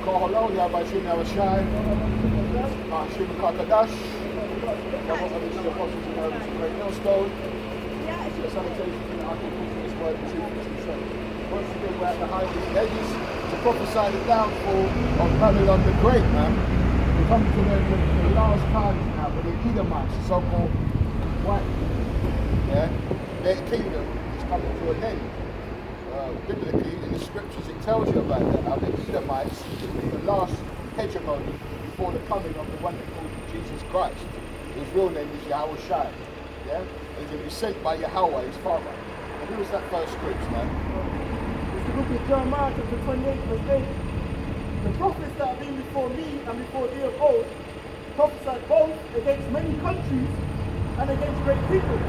Koholo, Yabashim Yabashai, Shim Kakadash, the apostles in the great millstone, the salutation in the Uncle this word, the truth is the same. Once again, we're at the highest edges to prophesy the downfall of Babylon the Great, man. We come to the last times now, but the Edomites, the so-called white, their kingdom is coming to an end. Biblically, in the scriptures, it tells you about that. How the Edomites is the last hegemony before the coming of the one that called Jesus Christ. His real name is Yahweh Shai. Yeah? And he's going to be sent by Yahweh, his father. And who was that first script, man? If you look at Jeremiah chapter 28, verse 8, the prophets that have been before me and before thee of old prophesied both against many countries and against great kingdoms,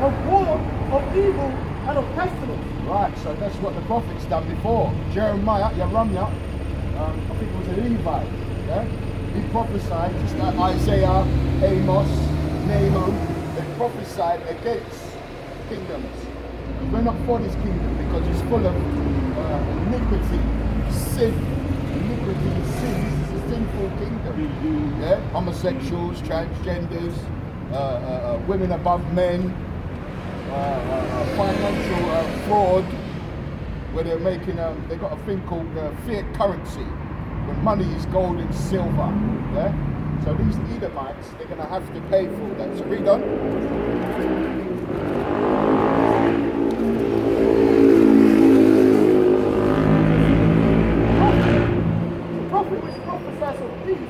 of war, of evil, and of pestilence. Right, so that's what the prophets done before. Jeremiah, Yeremiah, I think it was a Levite, yeah? He prophesied, just like Isaiah, Amos, Nahum, they prophesied against kingdoms. And we're not for this kingdom because it's full of iniquity, sin. Iniquity and sin, this is a sinful kingdom. Yeah? Homosexuals, transgenders, women above men, financial fraud, where they're making they got a thing called fiat currency, when money is gold and silver. Yeah. So these Edomites, they're going to have to pay for that. So read on. The prophet which prophesies of peace,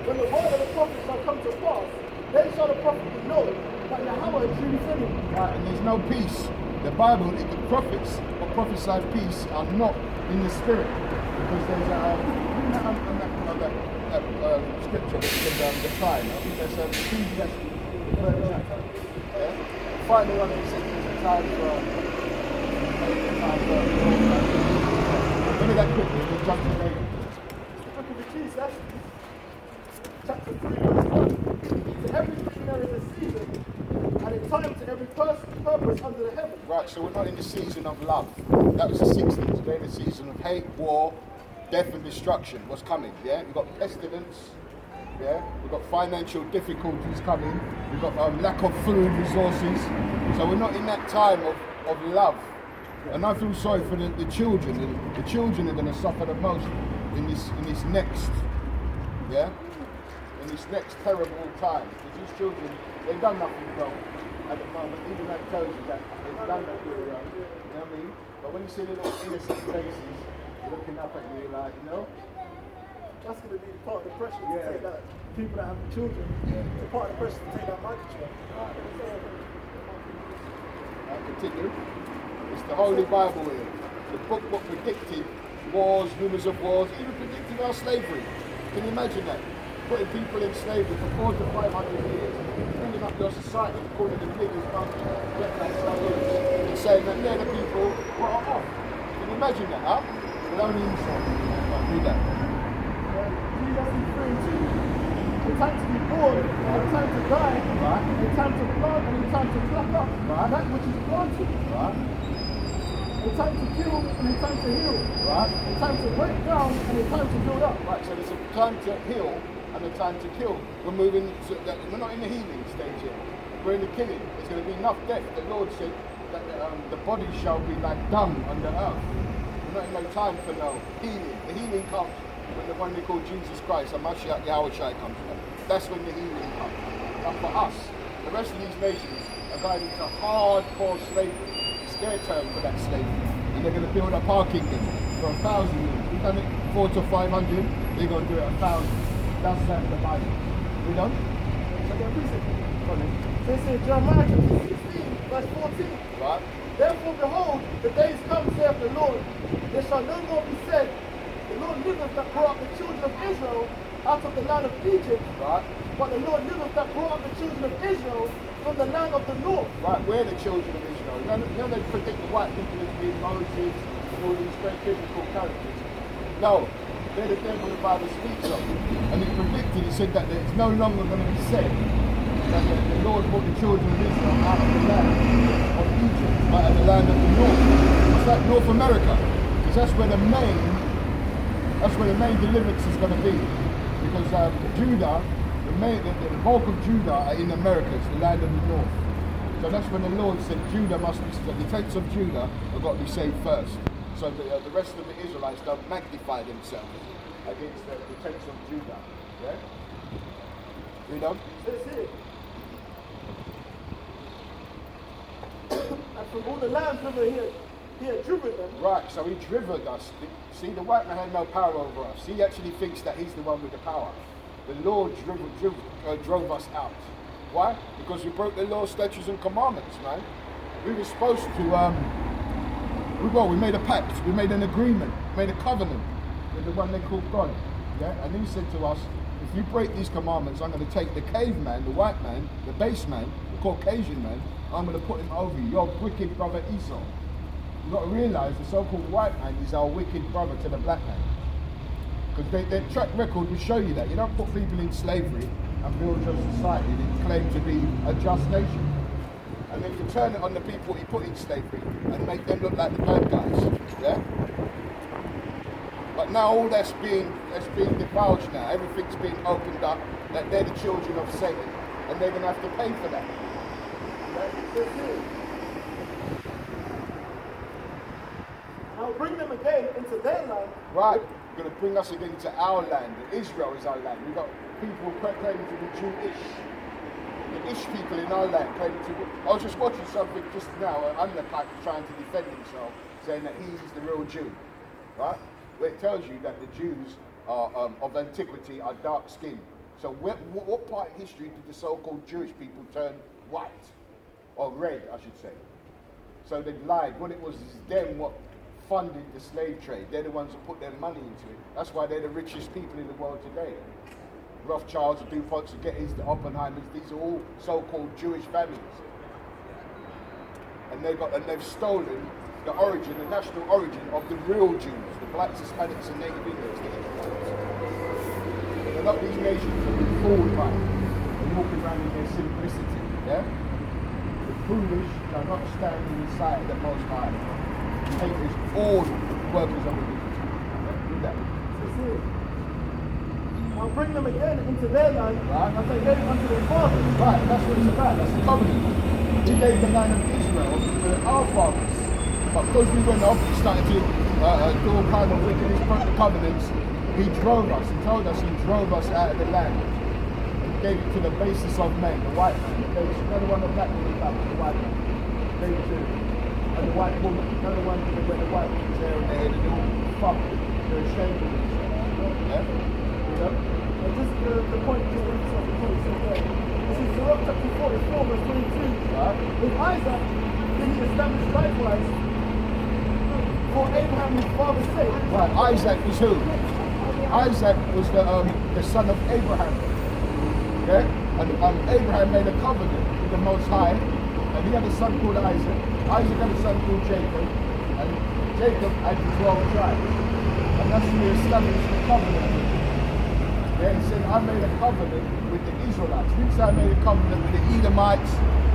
when the word of the prophet shall come to pass, then shall the prophet be known that Yahweh truly sent him. Right, and there's no peace. The Bible, the prophets who prophesy peace are not in the spirit, because there's scripture that can define. I think there's Ecclesiastes, the third chapter. Yeah? Find the one that says there's a time for. Look at that quickly. We'll jump to later. The book of Ecclesiastes, chapter 3, verse 1. To everything there is a season, and a time to every purpose under the heaven. Right, so we're not in the season of love. That was the 60s. We're in the season of hate, war, death and destruction. What's coming? Yeah, we've got pestilence. Yeah, we've got financial difficulties coming. We've got lack of food resources. So we're not in that time of love. And I feel sorry for the children. The children are going to suffer the most in this next, in this next terrible time. Because these children, they've done nothing wrong at the moment. Even that tells you that they've done nothing wrong. You know what I mean? But when you see little innocent faces looking up at you, like, you know, that's going to be part of the pressure to take that. People that have children, it's part of the pressure to take that microchip. Continue. It's the Holy Bible here. The book what predicted wars, rumors of wars, even predicted our slavery. Can you imagine that? Putting people in slavery for 400 to 500 years, bringing up your society, calling them niggers, monkeys, wetlands, slaves, and saying that they're the people who are off. Can you imagine that, huh? With only insult. Read that. The time to be born, and the time to die, right? The time to plant, and the time to pluck up, right? That which is planted, right? The time to kill, and the time to heal, right? The time to break down, and the time to build up. Right, so there's a time to heal and a time to kill. We're moving to that. We're not in the healing stage yet. We're in the killing. There's going to be enough death. The Lord said that the body shall be like dung on the earth. We're not in no time for no healing. The healing comes when the one they call Jesus Christ, and Mashiach Yahweh Shai comes. That's when the healing comes. But for us, the rest of these nations are going into hardcore slavery. It's their turn for that slavery. And they're going to build up our kingdom for 1,000 years. We've done it 400 to 500, they're going to do it 1,000. That's the Bible. We done? So they're precept. This is Jeremiah 16, verse 14. Right. Therefore, behold, the days come, saith the Lord, there shall no more be said, the Lord liveth that brought up the children of Israel out of the land of Egypt. Right. But the Lord liveth that brought up the children of Israel from the land of the north. Right, we're the children of Israel. You know they predict the white people as being Moses and all these great biblical characters. No, they're the devil the Bible speaks of. And he predicted, he said that it's no longer going to be said that the Lord brought the children of Israel out of the land of Egypt, out of the land of the north. It's like North America, because that's where the main That's where the main deliverance is going to be. Because Judah, the bulk of Judah are in Americas, the land of the north. So that's when the Lord said Judah must be, the tents of Judah have got to be saved first. So the rest of the Israelites don't magnify themselves against the tents of Judah. Yeah? Read on. Says here. And from all the lands over here, he had driven them. Right, so he driven us. See, the white man had no power over us. He actually thinks that he's the one with the power. The Lord drove us out. Why? Because we broke the law, statutes, and commandments, man. We were supposed to, we made a pact, we made an agreement, made a covenant with the one they called God. Yeah? And he said to us, if you break these commandments, I'm going to take the caveman, the white man, the base man, the Caucasian man, I'm going to put him over you, your wicked brother Esau. You've got to realize the so-called white man is our wicked brother to the black man. Because their track record will show you that. You don't put people in slavery and build your society that claim to be a just nation. And then you turn it on the people he put in slavery and make them look like the bad guys. Yeah? But now all that's being divulged now. Everything's being opened up that they're the children of Satan and they're going to have to pay for that. I'll bring them again into their land. Right. You're going to bring us again to our land. Israel is our land. We've got people claiming to be Jewish. The Ish people in our land claiming to be... I was just watching something just now, an undercut trying to defend himself, saying that he's the real Jew. Right? Where it tells you that the Jews are, of antiquity are dark skinned. So what part of history did the so-called Jewish people turn white? Or red, I should say. So they lied. What it was is them what funded the slave trade. They're the ones that put their money into it. That's why they're the richest people in the world today. Rothschilds, the DuPonts, the Gettys, the Oppenheimers, these are all so-called Jewish families. And they've stolen the origin, the national origin of the real Jews, the blacks, Hispanics, and Native Indians, the Israelites. And a lot of these nations have been fooled by and walking around in their simplicity. Yeah? The foolish shall not stand in the sight of the Most High. Haters all workers of iniquity. Do that. I'll bring them again into their land, right? As they gave unto their fathers. Right, that's what it's about. That's the covenant. He gave the land of Israel to our fathers. But because we went off, we started to do all kind of wickedness, broke the covenants. He drove us. He told us he drove us out of the land. He gave it to the basis of men, the white man. He gave it to another one of black people, the white man. He gave it to and the white woman, another one where the white woman's there and they're all fucked. They're ashamed of themselves. Yeah? You know? And just the point, just to emphasize the point, so this is Sirach chapter 44, verse 22. Right? With Isaac, did he establish likewise for Abraham his father's sake. Right, Isaac was who? Isaac was the son of Abraham. Okay? And Abraham made a covenant with the Most High, and he had a son called Isaac. Isaac had a son called Jacob, and Jacob had the 12 tribes. And that's when he established the covenant. Yeah, he said, I made a covenant with the Israelites. He didn't say I made a covenant with the Edomites,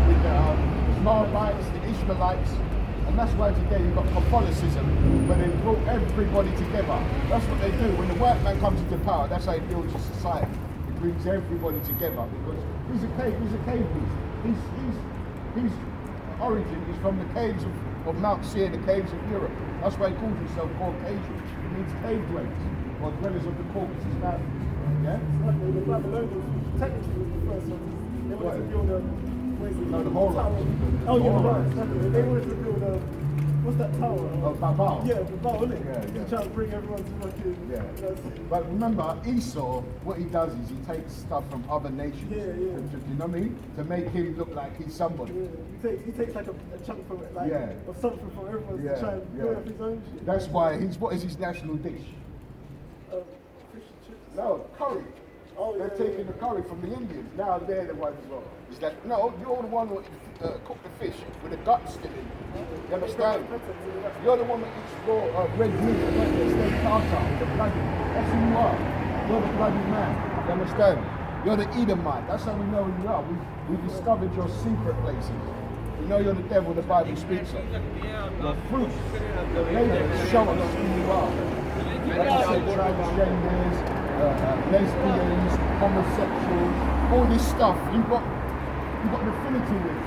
with the Moabites, the Ishmaelites. And that's why today you've got Catholicism, where they brought everybody together. That's what they do. When the white man comes into power, that's how he builds a society. He brings everybody together because he's a cave beast. His origin is from the caves of Mount Seir, the caves of Europe. That's why he calls himself Caucasian. It means cave dwellers, or dwellers of the Caucasus Mountains. Yeah? The Babylonians technically was the first one. They wanted to build the Horus. Oh yeah, right. They wanted to build what's that tower? Babel. Yeah, Babel, isn't it? Yeah. To try to bring everyone to fucking... Yeah. But remember, Esau, what he does is he takes stuff from other nations. Yeah. You know what I mean? To make him look like he's somebody. Yeah. He takes like a chunk from it, like of something from everyone to try and build up his own shit. That's why what is his national dish? Fish and chips. No, curry. Oh, They're taking the curry from the Indians. Now they're the ones who it's like, no, you're the one who cook the fish with the guts still in. You understand? You're the one that eats raw red meat, steak tartar, the bloody. That's who you are. You're the bloody man. You understand? You're the Edomite. That's how we know who you are. We discovered your secret places. You know you're the devil the Bible speaks of. Your fruits, your labels show us who you are. Like I said, transgenders, lesbians, homosexuals, all this stuff you've got an affinity with.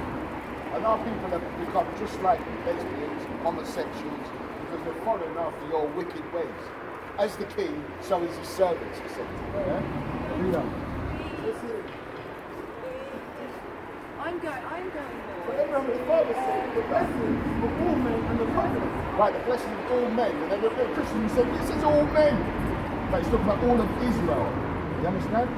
And our people have become just like lesbians, homosexuals, because they're following after your wicked ways. As the king, so is his servants, he said. Yeah? Read on. I'm going. So Abraham his father said, the blessing of all men and the covenant. Right, the blessing of all men. And then the Christians said, this is all men. But it's talking about all of Israel. You understand?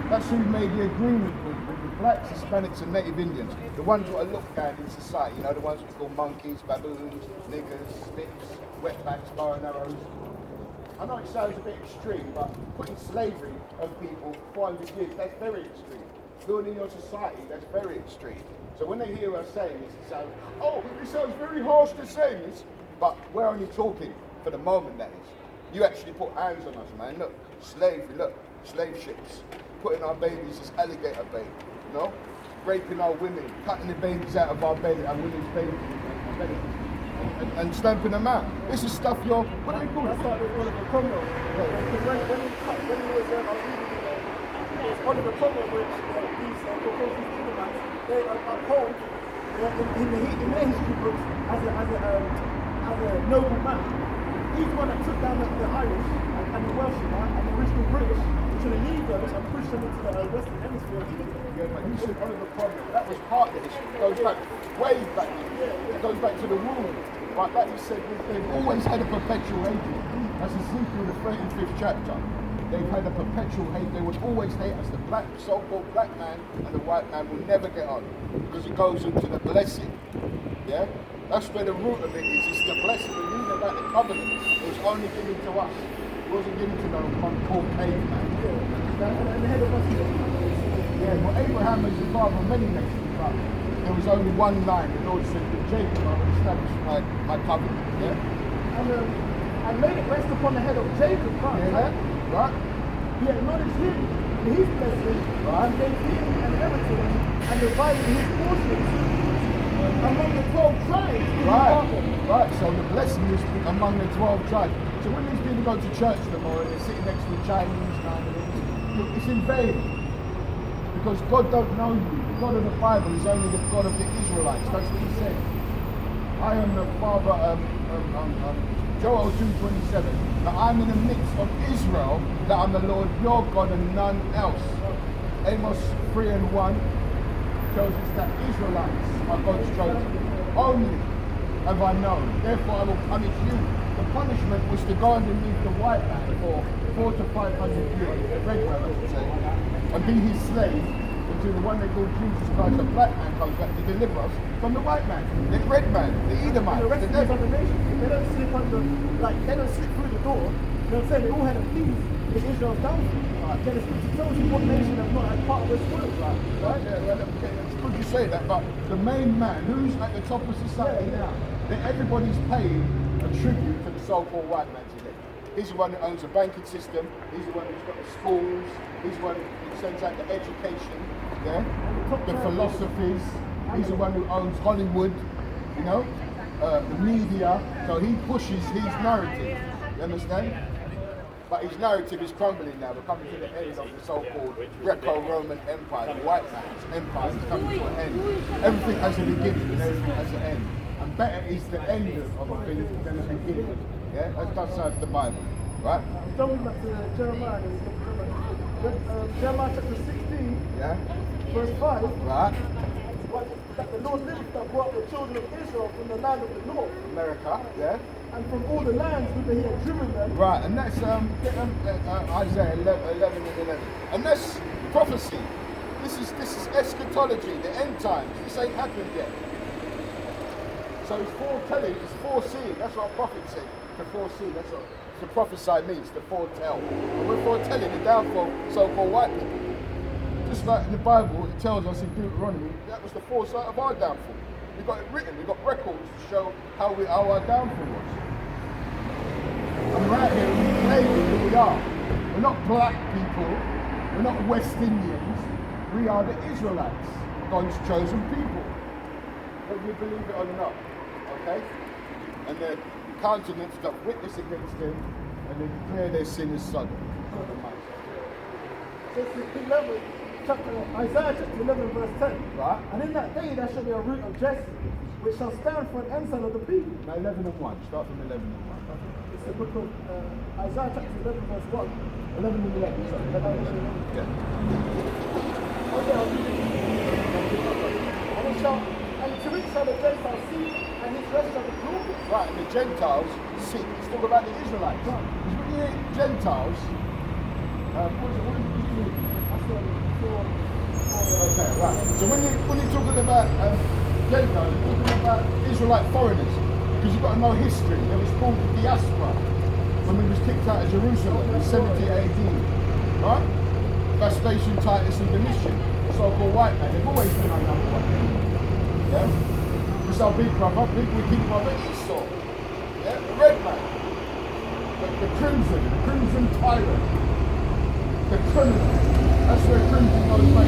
That's who made the agreement with the blacks, Hispanics and Native Indians. The ones who are looked down in society, you know, the ones we call monkeys, baboons, niggers, sticks, wetbacks, bow and arrows. I know it sounds a bit extreme, but putting slavery on people for 400 years, that's very extreme. Building your society, that's very extreme. So when they hear us saying this, it sounds, oh, it sounds very harsh to say this, but we're only talking for the moment, that is. You actually put hands on us, man. Look, slavery, look, slave ships, putting our babies as alligator bait, you know? Raping our women, cutting the babies out of our belly, our women's babies, and stamping them out. This is stuff you're, what do we call it? That's like Oliver Cromwell. Because when he was Oliver Cromwell, which these Edomites, they are called in their history books as a noble man. He's the one that took down the Irish and the Welsh and the original British, to the Negroes and push them into the Western Hemisphere. Yeah, but you said Oliver Cromwell, that was part of the history. It goes back way back. It goes back to the womb. But like you said, they've always had a perpetual hatred. That's Ezekiel, the 35th chapter. They've had a perpetual hate. They would always hate us. The black, so-called black man and the white man will never get on because it goes into the blessing. Yeah? That's where the root of it is. It's the blessing. We read about the covenant. It was only given to us. It wasn't given to no poor caveman. And the head of us. Yeah, well, Abraham is the father of many nations, but there was only one line. The Lord said, with Jacob I will establish my covenant. Yeah? And made it rest upon the head of Jacob, right? Right? He acknowledged him in his blessing, and gave him an inheritance, and divided his portions among the 12 tribes. Right, so the blessing is among the 12 tribes. So when these people go to church tomorrow and they're sitting next to the Chinese man, it's in vain. Because God don't know you. The God of the Bible is only the God of the Israelites. That's what he said. I am the father, Joel 2:27, that I'm in the midst of Israel, that I'm the Lord your God and none else. Amos 3:1 tells us that Israelites are God's chosen. Only have I known, therefore I will punish you. The punishment was to go underneath the white man for 400 to 500 years, the red man I should say, and be his slave until the one they call Jesus Christ, the black man, comes back to deliver us from the white man, the red man, the Edomite, the rest of the other nations, they don't slip under, they don't slip through the door. You know what I'm saying? They all had a piece in Israel's downfall. Then the scripture tells you what nation has not had part of this world. Right? It's good you say that, but the main man, who's at the top of society now, that everybody's paying a tribute to the so-called white man today. He's the one that owns the banking system, he's the one who's got the schools, he's the one who sends out the education, yeah? The philosophies, he's the one who owns Hollywood, you know, the media, so he pushes his narrative, you understand? But his narrative is crumbling now. We're coming to the end of the so-called Greco-Roman Empire, the white man's empire is coming to an end. Everything has a beginning and everything has an end. And better is the end of a thing than the beginning. Yeah, that's the Bible, right? Going back to Jeremiah, Jeremiah chapter 16, Yeah, verse 5. right. That the Lord that brought the children of Israel from the land of the north, America, yeah. and from all the lands whither he had driven them. Right, and that's Isaiah 11 and 11. And that's prophecy. This is eschatology, the end times. This ain't happened yet. So it's foretelling, it's foreseeing. That's what a prophet said. To foresee, that's what to prophesy means, to foretell. And we're foretelling the downfall of so-called white people. Just like in the Bible, it tells us in Deuteronomy, that was the foresight of our downfall. We've got it written, we've got records to show how our downfall was. And right here, we claim who we are. We're not black people, we're not West Indians, we are the Israelites, God's chosen people. whether you believe it or not. Okay? And their countenance doth witness against them, and they declare their sin as sudden. So it's 11, Isaiah chapter 11 verse 10. Right? And in that day there shall be a root of Jesse, which shall stand for an ensign of the people. Now 11 and 1. Start from 11 and 1. It's the book of Isaiah chapter 11 verse 1. 11 and 11. Sorry. 11 and 11. Yeah. Okay, I'll read it. And to it shall the Gentiles see, and his rest shall be glorious. Right, and the Gentiles see. It's talking about the Israelites. Right. Because when you hear Gentiles, what is it? That's what Okay, right. So when you're talking about Gentiles, you're talking about Israelite foreigners. Because you've got to know history. There was called the diaspora when we was kicked out of Jerusalem in 70 AD. Right? Vespasian, Titus, and Domitian, so-called white men, they've always been our number one. Yeah? Because our big brother Esau. Yeah? The red man. The crimson tyrant. The criminal. That's where crimson goes back.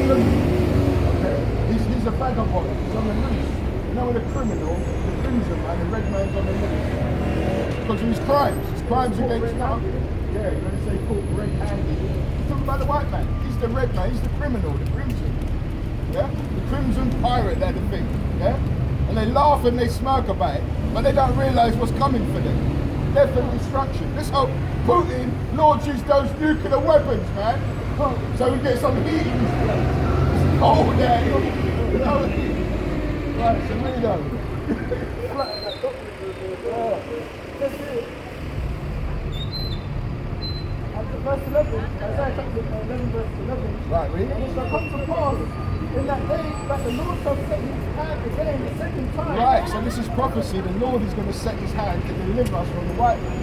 Okay? He's a vagabond. He's on the loose. You know, the criminal, the crimson man, the red man's on the loose. Because of his crimes. His crimes against God. Yeah, you're going to say called red-handed. He's talking about the white man. He's the red man. He's the criminal, the crimson. Yeah? The crimson pirate, they're the thing. Yeah? And they laugh and they smirk about it, but they don't realise what's coming for them. Death and destruction. Let's hope Putin launches those nuclear weapons, man. So we get some heat in this place. It's cold there. You know what I mean? Right, so we go. Verse 11, Isaiah chapter 11 verse 11. Right, read. And it shall come to pass in that day that the Lord shall set his hand again the second time. Right, so this is prophecy. The Lord is going to set his hand to deliver us from the white man.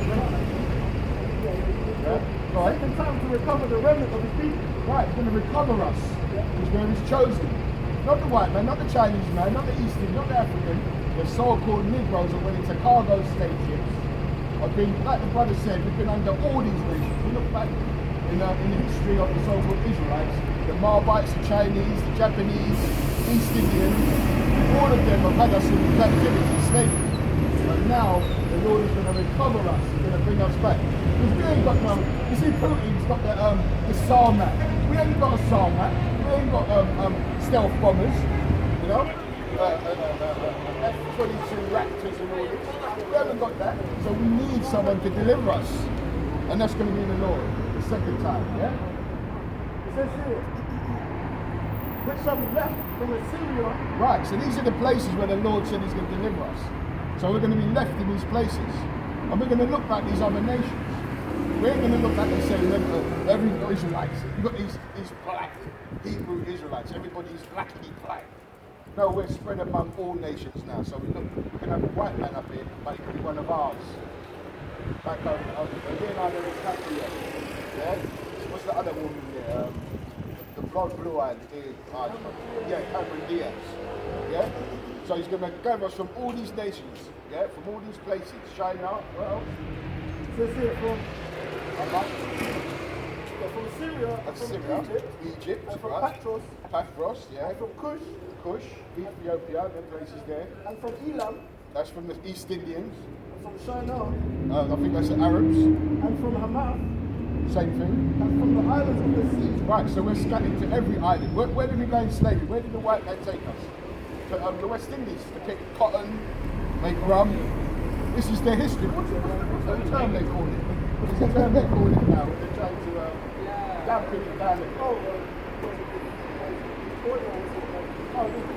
Yeah. Right. Second time to recover the remnant of his people. Right, he's going to recover us. He's where he's chosen. Not the white man, not the Chinese man, not the Eastern, not the African. The so-called Negroes that went into cargo stations. I've been, like the brother said, we've been under all these nations. We look back in the history of the so-called Israelites, the Moabites, the Chinese, the Japanese, East Indians, all of them have had us in captivity, slavery. But now, the Lord is going to recover us, he's going to bring us back. Because we ain't got no, you see Putin's got the Sarmat. We ain't got a Sarmat, we ain't got stealth bombers, you know? F-22 Raptors and all this. We haven't got that, so we need someone to deliver us. And that's going to be the Lord, the second time, yeah? It says here, which shall be left from Assyria. Right, so these are the places where the Lord said he's going to deliver us. So we're going to be left in these places. And we're going to look like these other nations. We ain't going to look like they say every Israelites. You've got these black Hebrew Israelites. Everybody's blackly black. No, we're spread among all nations now. So we can have a white man up here, but he could be one of ours. Back over Leonardo DiCaprio. Yeah? What's the other woman there? The blonde-blue-eyed. Yeah, Cameron Diaz. Yeah? So he's going to gather us from all these nations. Yeah? From all these places. China, what else? It says here from Syria, from Egypt, and from right? Patros, yeah. and from Kush, Ethiopia, them places there. and from Elam, That's from the East Indians. and from Shinar, I think that's the Arabs. and from Hamath, Same thing. and from the islands of the sea. Right, so we're scattered to every island. Where did we go in slavery? Where did the white man take us? To the West Indies to pick cotton, make rum. This is their history. What's the term they call it? What's the term they call it now? They're trying to dampen it down. They've got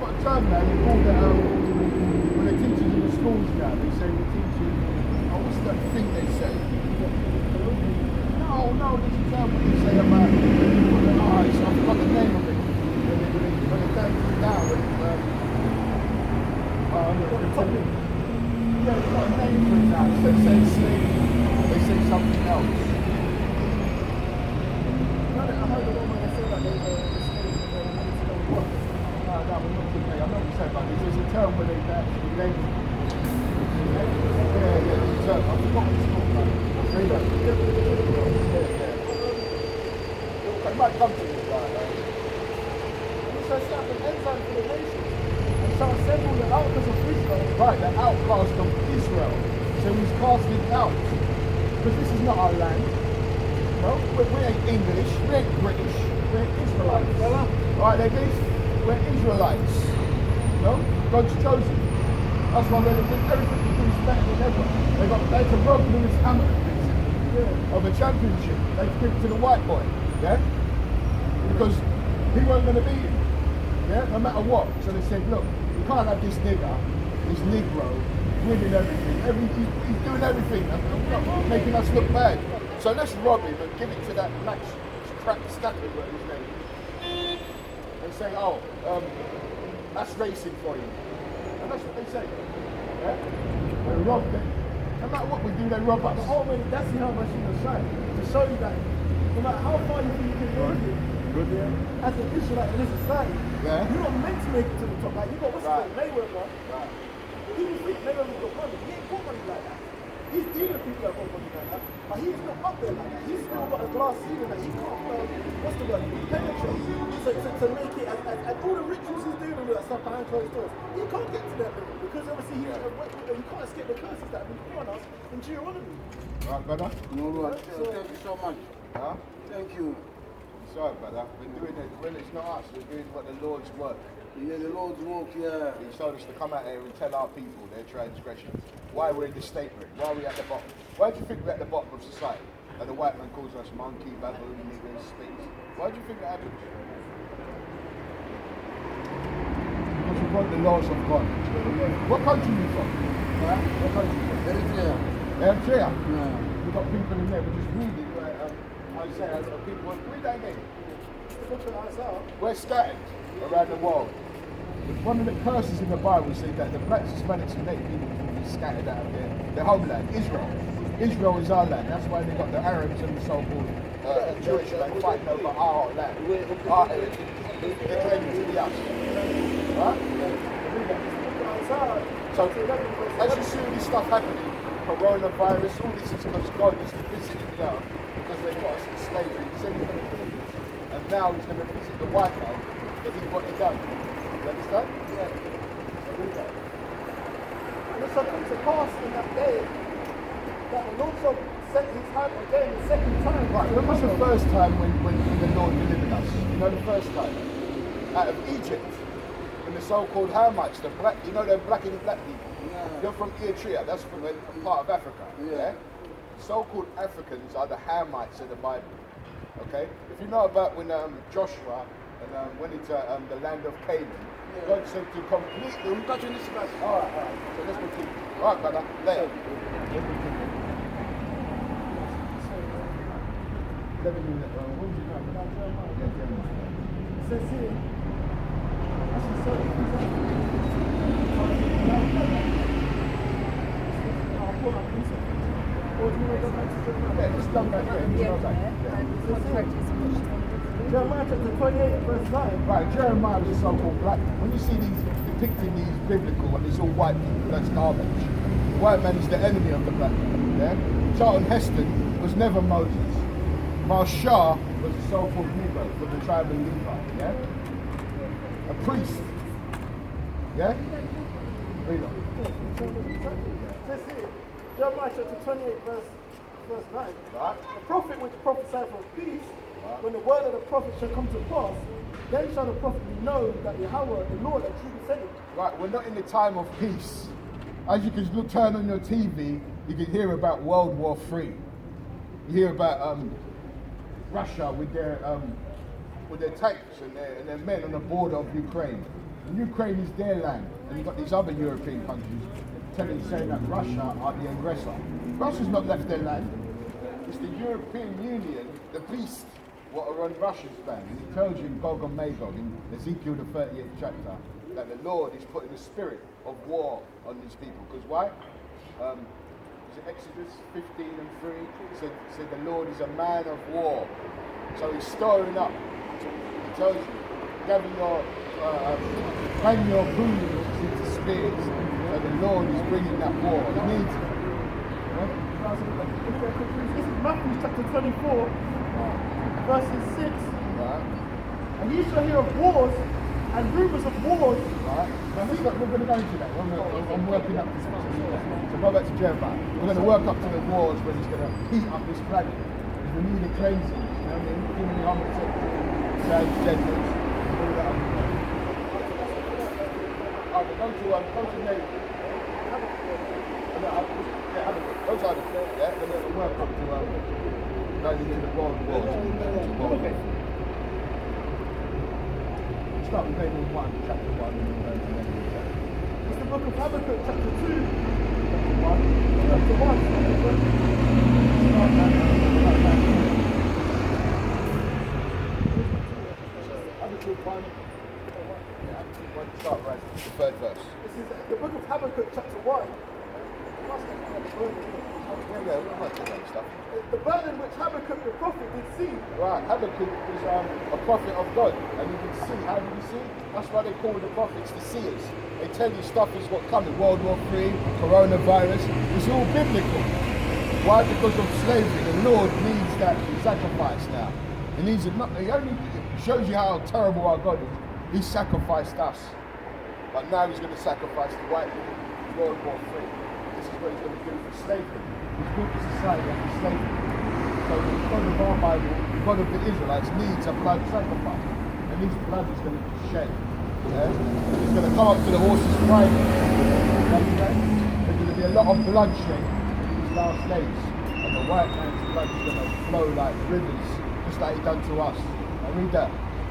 a term now. They call it when they're teaching in the schools now. They say we're teaching. Oh, what's that thing they say? No, there's a term what they say about when you put the eyes. I forgot the name of it. When they dampen it down. Yeah, they've got a name for it now. Instead of saying slave, they say something else. I heard the woman that said that they were slaves and they wanted to go work. I'm not saying about this. There's a term where they actually named it. Yeah, there's a term. I forgot what it's called. It might come to me, right? And he shall stand an ensign for the nations, and shall assemble the outcasts of Israel. Right, the outcast of Israel. So he's casting out. Because this is not our land. No, we ain't English, we ain't British, we're Israelites. Right, ladies? We're Israelites. No? God's chosen. That's why everything we do is better than ever. They can rob Lewis Hamilton of a championship. They give it to the white boy. Yeah? Because he weren't going to beat him. Yeah? No matter what. So they said, look, you can't have this nigger, this Negro, winning everything. He's doing everything. Making us look bad. So let's rob him and give it to that Max Stafford, whatever his name is. And say, oh, that's racing for you. And that's what they say. Yeah? They rob them. No matter what we do, they rob us. The whole way, that's how much you can shine. To show you that no matter how far you think you can make it, Good, yeah. as an Israelite in this society, Yeah. you're not meant to make it to the top. Like, you got what's Right. called Mayweather. Right. People think Mayweather's got money. He ain't got money like that. He's dealing with people that got money like that. But he's not up there like that. He's still got a glass ceiling that he can't, what's the word, penetrate. So to make it, and all the rituals he's doing and all that stuff behind closed doors, he can't get to that level because obviously you can't escape the curses that have been put on us in Deuteronomy. Right, brother? No, Lord, thank you so much. Huh? Thank you. Sorry, brother. We're doing it when it's not us. We're doing what the Lord's work. Yeah, the Lord's work, yeah. He told us to come out here and tell our people their transgressions. Why we're in the state we're in. Why are we at the bottom? Why do you think we're at the bottom of society? And the white man calls us monkey, baboon, niggers, sphinx. Why do you think that happens? Because we broke the laws of God. What country are you from? Huh? What country are you from? Eritrea. Eritrea. Yeah. We've got people in there, we're just reading. Isaiah, people, read that again. We're scattered around the world. One of the curses in the Bible says that the blacks, Hispanics, and Native people will be scattered out of their homeland, Israel. Israel is our land. That's why they got the Arabs and the so-called Jewish land fighting over our land, our heritage. They're claiming to be us. Right? So, as you see all this stuff happening, coronavirus, all this is because God is visiting the earth because they got us in slavery. He said he's going to do this. And now he's going to visit the white man that he got it done. You understand? Yeah. So read that. And it shall come to pass in that day that the Lord shall set his hand again the second time. Right, when was the first time when the Lord delivered us? You know the first time? Out of Egypt. When the so-called Hamites, the black, you know they're black people. Yeah. You're from Eritrea, that's from a part of Africa. Yeah. So-called Africans are the Hamites of the Bible. Okay? If you know about when Joshua and went into the land of Canaan, God said to completely. I'm touching this class. Alright. So let's continue. Alright, brother. Later. Let's continue. 11 minutes. What was it now? It says here, actually, sorry, I'll pull my piece of it. Or do you want to go back to Jeremiah? Yeah, just come back here. Jeremiah chapter 28, verse 9. Right, Jeremiah was a so-called black man. When you see these depicting these biblical and it's all white people, that's garbage. The white man is the enemy of the black man. Yeah? Charlton Heston was never Moses. Marshall was a so-called Negro from the tribe of Levi. Yeah? A priest. Yeah? Read on. Says here, Jeremiah chapter 28, verse 9. Right? The prophet which prophesied of peace, when the word of the prophet shall come to pass, then shall the prophet know that Yahweh, the Lord, has truly said it. Right, we're not in the time of peace. As you can look, turn on your TV, you can hear about World War III. You hear about Russia with their tanks and their men on the border of Ukraine. And Ukraine is their land, and you've got these other European countries saying that Russia are the aggressor. Russia's not left their land. It's the European Union, the beast, what are on Russia's land. And he tells you in Gog and Magog, in Ezekiel the 38th chapter, that the Lord is putting a spirit of war on these people. Because why? Is it Exodus 15 and 3? It said the Lord is a man of war. So he's stirring up. He tells you, gather your, hang your boons into spears. So the Lord is bringing that war. He needs it. This is Matthew chapter 24, verses 6. Right? And ye shall hear of wars and rumours of wars. Right? Now, we're going to go into that. I'm working up this position. So go back to Jeremiah. We're going to work up to the wars when he's going to heat up this planet. We need a cleansing. You know what I mean? Give me the homosexual, transgenders, all that. Go to Navy. Go to other things, yeah? And then we'll work up to going into the world wars. Start with Nahum 1, chapter 1, and then go to Nahum chapter 2. It's the book of Habakkuk, chapter 2, chapter 1. Habakkuk 1. Yeah, Habakkuk 1, start right, the third verse. This is the book of Habakkuk, chapter 1. Yeah, we might do that stuff. The burden which Habakkuk the prophet did see. Right, Habakkuk is a prophet of God, and you can see, how do you see? That's why they call the prophets the seers. They tell you stuff is what coming, World War III, coronavirus, it's all biblical. Why? Because of slavery. The Lord needs that sacrifice now. He needs it, he only shows you how terrible our God is. He sacrificed us, but now he's going to sacrifice the white people. World War III. This is what he's going to do for slavery. He's built a society under slavery. So the God of our Bible, the God of the Israelites needs a blood sacrifice. And his blood is going to be shed. Yeah? He's going to come up to the horses Friday. Okay? There's going to be a lot of bloodshed in these last days. And the white man's blood is going to flow like rivers, just like he done to us. Now read that.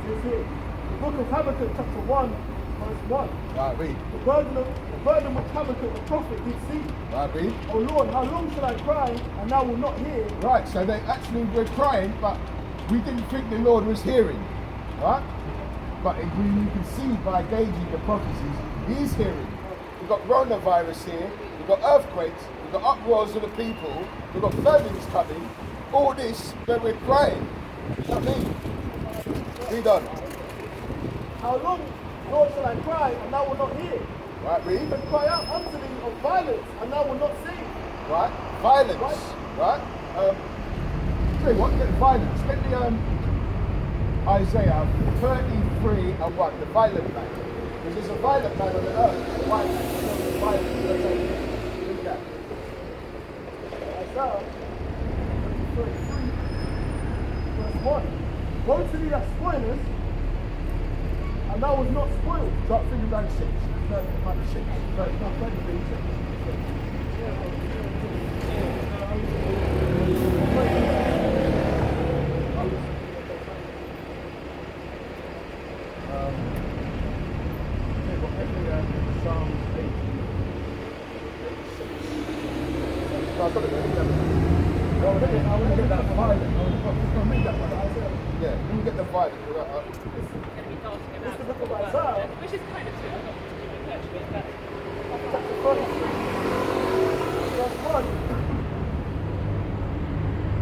It's here. The book of Habakkuk, chapter 1, verse 1. Right, read. The burden which Habakkuk the prophet did see. Right, read. O Lord, how long shall I cry, and thou wilt not hear? Right, so they actually were crying, but we didn't think the Lord was hearing. Right? But you can see by gauging the prophecies, he's hearing. We've got coronavirus here, we've got earthquakes, we've got uproars of the people, we've got famines coming. All this, that we're crying. You know what I mean? Read on. How long, Lord, shall I cry, and thou wilt not hear? Right, read. And cry out unto thee of violence, and thou wilt not save. Right? Violence. Right? Tell you what, get violence. Get the Isaiah 33 and 1, the violent man. Because there's a violent man on the earth. The white man is violent. Read that. Isaiah 33, verse 1. Woe to thee that spoilest, and thou was not spoiled. Drop figure down 6. 36. 33. Psalms 86. I got it there. I want to get that violent. Read that one. Yeah, let me get the violent. It's the book of Isaiah, Which is kind of true. I'm not particularly persuaded, but chapter 33, verse 1.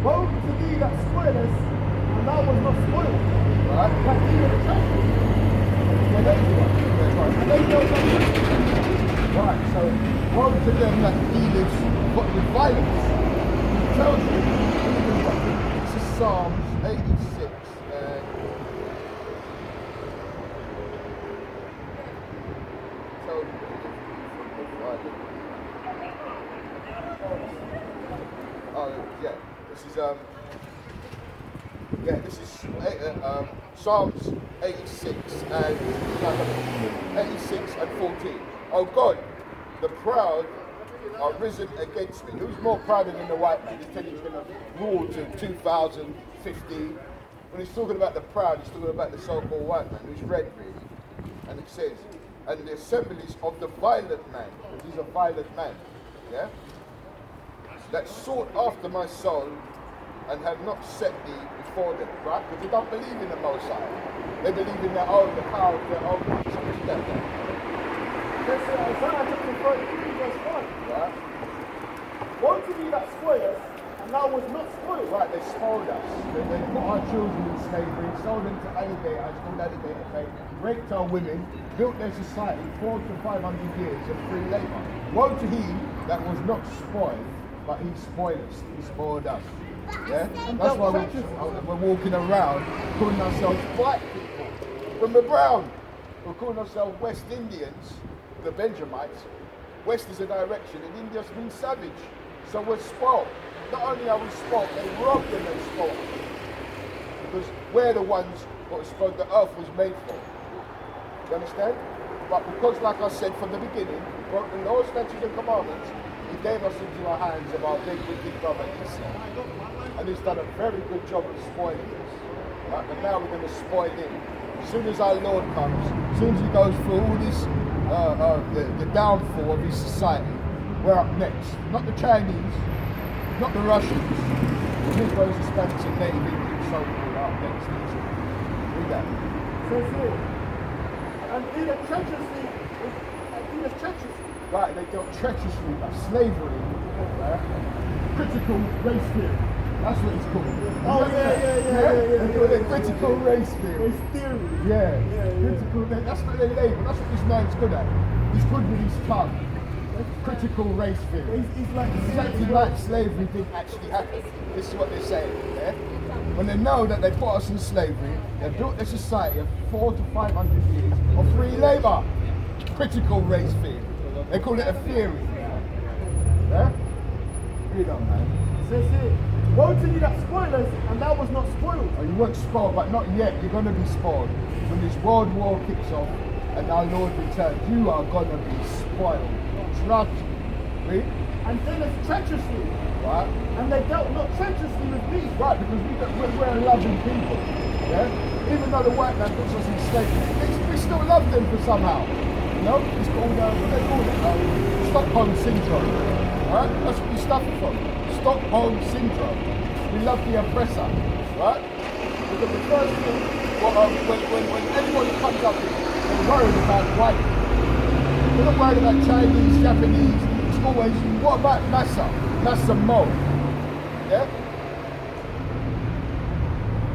Woe to thee that spoilest, and thou was not spoiled. Right? Like even the treasure. Yeah, there you go. That's right. And they know something. Right, so woe to them that dealeth with violence. He tells you, this is Psalms 86. Tells you with violence. Oh, yeah. This is Psalms 86 and 86 and 14. Oh God, the proud are risen against me. Who's more prouder than the white man? He's telling you he's going to rule to 2050. When he's talking about the proud, he's talking about the so-called white man, who's red really. And it says, and the assemblies of the violent man, because he's a violent man, yeah? That sought after my soul and have not set thee before them, right? Because they don't believe in the Most High. They believe in their own, the power of their own. Something like that. That's Isaiah chapter 33, verse 1. Right? Woe to thee that spoilest, and thou was not spoiled. Right, they spoiled us. They put our children in slavery, sold them to alligators, called alligator pay, raped our women, built their society 400 to 500 years of free labour. Woe to he that was not spoiled, but he spoiled us. He spoiled us. Yeah? That's why we're walking around calling ourselves white people when we're brown. we're calling ourselves West Indians, the Benjamites. West is a direction, and India's been savage. So we're spoiled. Not only are we spoiled, they robbed and they spoiled. Because we're the ones what was supposed the earth was made for. You understand? But because, like I said from the beginning, we broke the laws, statutes, and commandments, he gave us into our hands of our big wicked brother Esau. And he's done a very good job of spoiling us. Right? But now we're going to spoil him. As soon as our Lord comes, as soon as he goes through all this, the downfall of his society, we're up next. Not the Chinese, not the Russians, the Negroes, the Spanish, and Native Indians, so we're up next. Read that. Says here, and either treacherously, Right, they dealt treacherously, like slavery, right? Critical race theory. That's what it's called. Oh, yeah. They call it critical race theory. Race theory. Yeah. Yeah. Critical. That's what they label. That's what this man's good at. He's good with his tongue. Critical race theory. He's like Exactly like slavery didn't actually happen. This is what they're saying. Yeah? When they know that they put us in slavery, they built a society of 400 to 500 years of free labour. Critical race theory. They call it a theory. Yeah? Read on, man. Says here, woe to you that spoil us, and thou was not spoiled. Oh, you weren't spoiled, but not yet. You're going to be spoiled. When this world war kicks off and our Lord returns, you are going to be spoiled. Trust me. Read. And dealeth treacherously, Right? and they dealt not treacherously with me. Right, because we're a loving people. Yeah? Even though the white man puts us in slavery, we still love them for somehow. You know? It's called, what they call it? Stockholm Syndrome. Right? That's what we suffer from. Stockholm Syndrome. We love the oppressor. Right? Because the first thing, when anyone comes up here, they're worried about white people. They're not worried about Chinese, Japanese. It's always, what about Massa? Massa Mo. Yeah?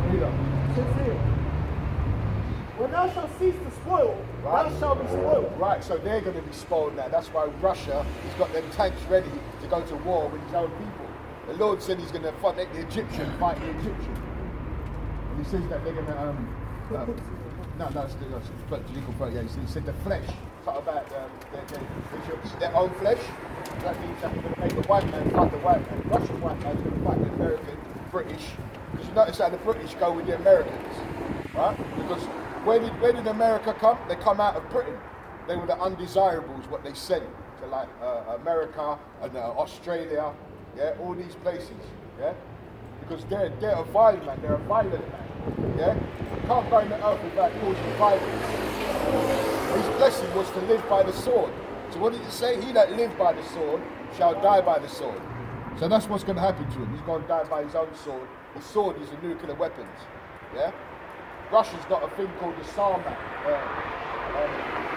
Read up. Says here, when thou shalt cease to spoil, Right. thou shalt be spoiled. Right, so they're going to be spoiled now. That's why Russia has got them tanks ready to go to war with his own people. The Lord said he's going to fight the Egyptian, fight the Egyptian. And he says that they're going to, but legal vote, yeah, he said the flesh, something about they should eat their own flesh. That means that they're going to make the white man fight the white man. Russian white man is going to fight the American, British. Because you notice how the British go with the Americans, right? Because where did America come? They come out of Britain. They were the undesirables, what they sent to like America and Australia, yeah, all these places, yeah, because they're a violent man, they're a violent man, yeah. You can't go in the earth without causing violence. His blessing was to live by the sword. So what did it say? He that live by the sword shall die by the sword. So that's what's going to happen to him. He's going to die by his own sword. His sword is the nuclear weapons, yeah. Russia's got a thing called the Sarmat.